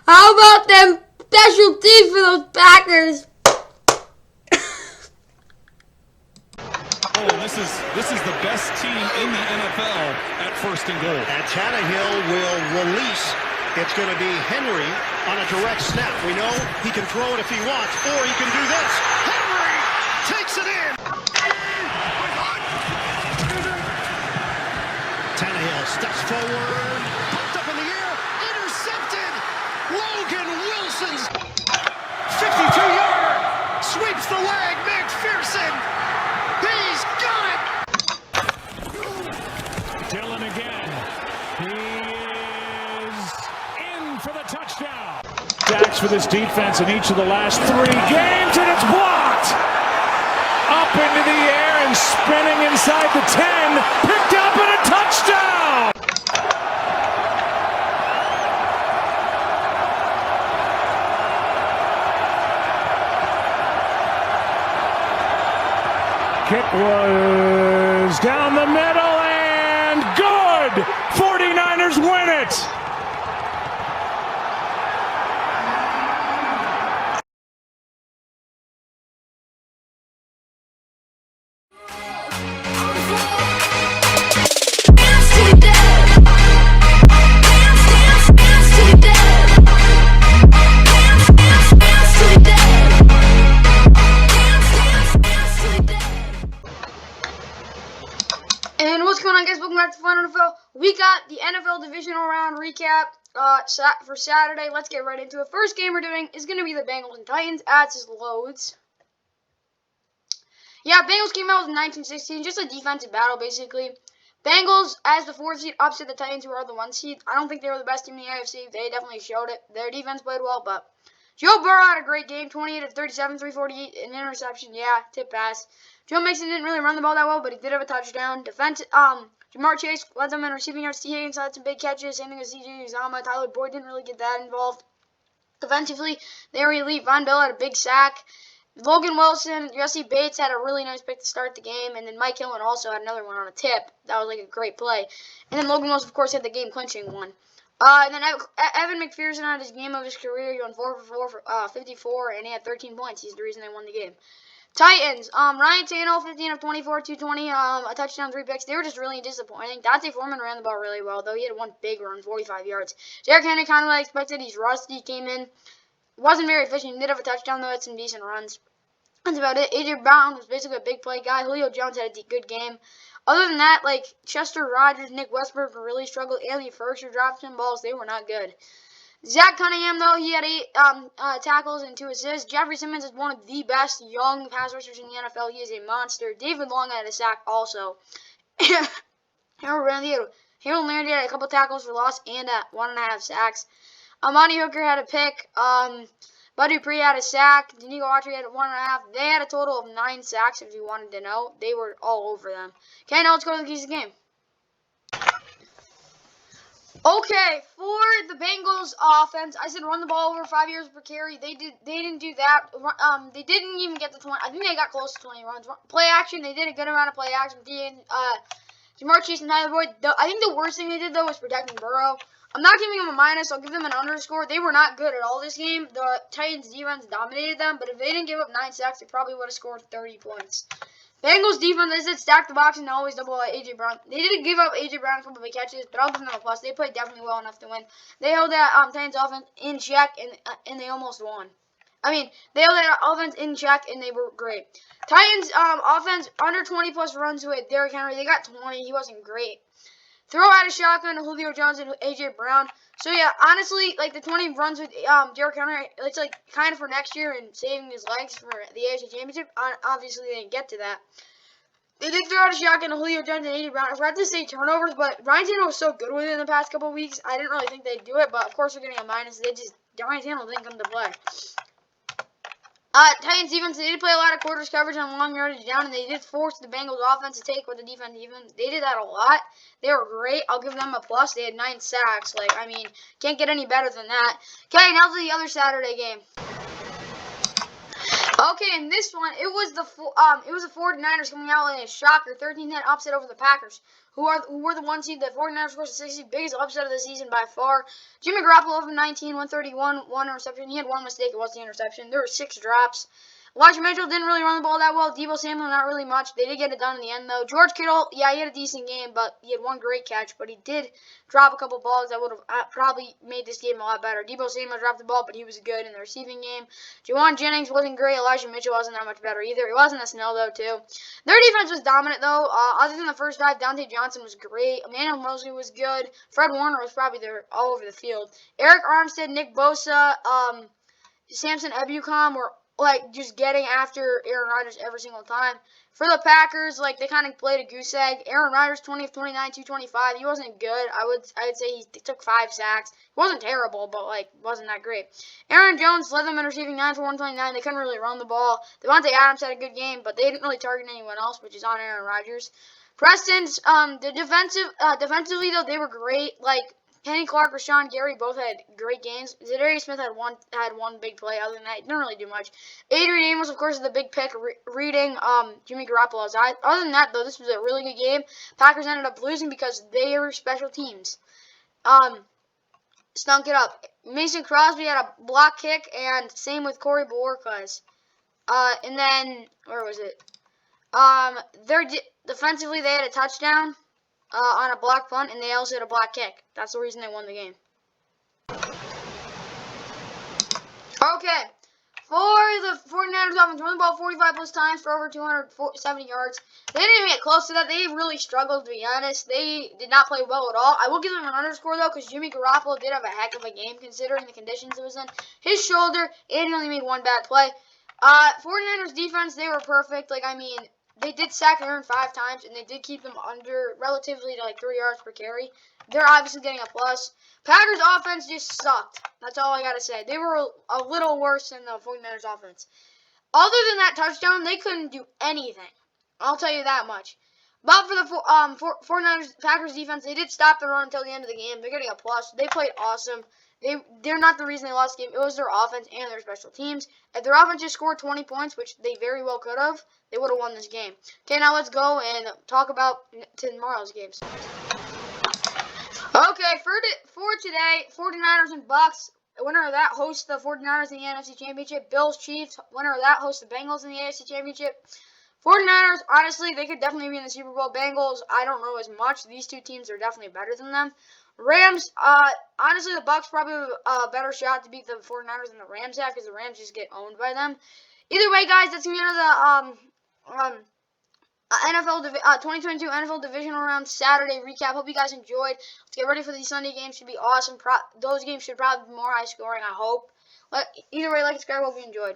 How about them special teams for those Packers? Oh, this is the best team in the NFL at first and goal. And Tannehill will release. It's going to be Henry on a direct snap. We know he can throw it if he wants, or he can do this. Henry takes it in. Tannehill steps forward, popped up in the air, intercepted. Logan Wilson's 52-yarder sweeps the leg. McPherson, he's got it. Dillon again. He is in for the touchdown. Sacks for this defense in each of the last 3 games, and it's blocked. Up into the air and spinning inside the 10. Picked up and a touchdown. Kick was down the middle and good. 49ers win it. And what's going on, guys? Welcome back to Fun NFL. We got the NFL Divisional round recap for Saturday. Let's get right into it. First game we're doing is going to be the Bengals and Titans. As this loads. Yeah, Bengals came out with 1916, just a defensive battle, basically. Bengals, as the 4th seed, upset the Titans, who are the 1 seed. I don't think they were the best team in the AFC. They definitely showed it. Their defense played well, but Joe Burrow had a great game, 28 of 37, 348, an interception. Yeah, tip pass. Joe Mixon didn't really run the ball that well, but he did have a touchdown. Jamar Chase led them in receiving yards. T. Higgins had some big catches. Same thing as C.J. Uzomah. Tyler Boyd didn't really get that involved. Defensively, they were elite. Von Bell had a big sack. Logan Wilson, Jesse Bates had a really nice pick to start the game. And then Mike Hillen also had another one on a tip. That was like a great play. And then Logan Wilson, of course, had the game-clinching one. And then Evan McPherson had his game of his career. He went 4 for 4 for 54, and he had 13 points. He's the reason they won the game. Titans, Ryan Tannehill, 15 of 24, 220, a touchdown, 3 picks. They were just really disappointing. Dante Foreman ran the ball really well, though. He had one big run, 45 yards. Derrick Henry kind of like expected. He's rusty. Came in. Wasn't very efficient. He did have a touchdown, though. Had some decent runs. That's about it. A.J. Brown was basically a big play guy. Julio Jones had a good game. Other than that, like, Chester Rogers, Nick Westbrook really struggled. Anthony Ferguson dropped some balls. They were not good. Zach Cunningham, though, he had 8 tackles and 2 assists. Jeffrey Simmons is one of the best young pass rushers in the NFL. He is a monster. David Long had a sack also. Harold Landry had a couple tackles for loss and 1.5 sacks. Amani Hooker had a pick. Bud Dupree had a sack. Danico Autry had 1.5. They had a total of 9 sacks, if you wanted to know. They were all over them. Okay, now let's go to the keys of the game. Okay, for the Bengals offense, I said run the ball over 5 yards per carry. They didn't do that. They didn't even get the 20. I think they got close to 20 runs. Play action, they did a good amount of play action. Jamar Chase and Tyler Boyd. I think the worst thing they did, though, was protecting Burrow. I'm not giving them a minus. I'll give them an underscore. They were not good at all this game. The Titans' defense dominated them, but if they didn't give up 9 sacks, they probably would have scored 30 points. Bengals defense, they said stack the box and always double A.J. Brown. They didn't give up A.J. Brown a couple of catches, but I'll give them a plus. They played definitely well enough to win. They held that Titans offense in check, and they almost won. I mean, they held that offense in check, and they were great. Titans offense, under 20-plus runs with Derrick Henry. They got 20. He wasn't great. Throw out a shotgun to Julio Jones and A.J. Brown. So, yeah, honestly, like, the 20 runs with Derrick Henry, it's, like, kind of for next year and saving his legs for the AFC Championship. Obviously, they didn't get to that. They did throw out a shotgun to Julio Jones and A.J. Brown. I forgot to say turnovers, but Ryan Tannehill was so good with it in the past couple of weeks. I didn't really think they'd do it, but, of course, they're getting a minus. Ryan Tannehill didn't come to play. Titans defense, they did play a lot of quarters coverage on long yardage down, and they did force the Bengals offense to take what the defense even. They did that a lot. They were great. I'll give them a plus. They had 9 sacks. Like, I mean, can't get any better than that. Okay, now to the other Saturday game. Okay, in this one, it was the 49ers coming out in a shocker 13-10 upset over the Packers, who were the 1 seed. The 49ers were the 6 seed, biggest upset of the season by far. Jimmy Garoppolo of 19, 131, 1 interception. He had one mistake. It was the interception. There were 6 drops. Elijah Mitchell didn't really run the ball that well. Debo Samuel, not really much. They did get it done in the end, though. George Kittle, yeah, he had a decent game, but he had one great catch. But he did drop a couple balls that would have probably made this game a lot better. Debo Samuel dropped the ball, but he was good in the receiving game. Juwan Jennings wasn't great. Elijah Mitchell wasn't that much better either. He wasn't a Snell, though, too. Their defense was dominant, though. Other than the first drive, Dante Johnson was great. Emmanuel Mosley was good. Fred Warner was probably there all over the field. Eric Armstead, Nick Bosa, Samson Ebukam were just getting after Aaron Rodgers every single time. For the Packers, they kind of played a goose egg. Aaron Rodgers, 20 of 29, 225. He wasn't good. I would say he took 5 sacks. He wasn't terrible, but wasn't that great. Aaron Jones led them in receiving 9 for 129. They couldn't really run the ball. Devontae Adams had a good game, but they didn't really target anyone else, which is on Aaron Rodgers. Preston's the defensively though, they were great. Kenny Clark, Rashawn Gary both had great games. Zadarius Smith had one big play. Other than that, he didn't really do much. Adrian Amos, of course, is the big pick, reading Jimmy Garoppolo's eye. Other than that, though, this was a really good game. Packers ended up losing because they were special teams. Stunk it up. Mason Crosby had a block kick, and same with Corey Bojorquez. And then, where was it? Defensively, they had a touchdown. On a block punt, and they also had a block kick. That's the reason they won the game. Okay. For the 49ers offense, run the ball 45 plus times for over 270 yards. They didn't even get close to that. They really struggled, to be honest. They did not play well at all. I will give them an underscore, though, because Jimmy Garoppolo did have a heck of a game, considering the conditions it was in. His shoulder, and he only made one bad play. 49ers defense, they were perfect. They did sack Aaron 5 times, and they did keep them under relatively to 3 yards per carry. They're obviously getting a plus. Packers offense just sucked. That's all I got to say. They were a little worse than the 49ers offense. Other than that touchdown, they couldn't do anything. I'll tell you that much. But for the 49ers Packers defense, they did stop the run until the end of the game. They're getting a plus. They played awesome. They're not the reason they lost the game. It was their offense and their special teams. If their offense just scored 20 points, which they very well could have, they would have won this game. Okay, now let's go and talk about tomorrow's games. Okay, for today, 49ers and Bucks. The winner of that hosts the 49ers in the NFC Championship. Bills, Chiefs. Winner of that hosts the Bengals in the AFC Championship. 49ers, honestly, they could definitely be in the Super Bowl. Bengals, I don't know as much. These two teams are definitely better than them. Rams, honestly, the Bucks probably have a better shot to beat the 49ers than the Rams have because the Rams just get owned by them. Either way, guys, that's going to be the 2022 NFL Divisional Round Saturday recap. Hope you guys enjoyed. Let's get ready for these Sunday games. Should be awesome. Those games should probably be more high scoring, I hope. Either way, like and subscribe. Hope you enjoyed.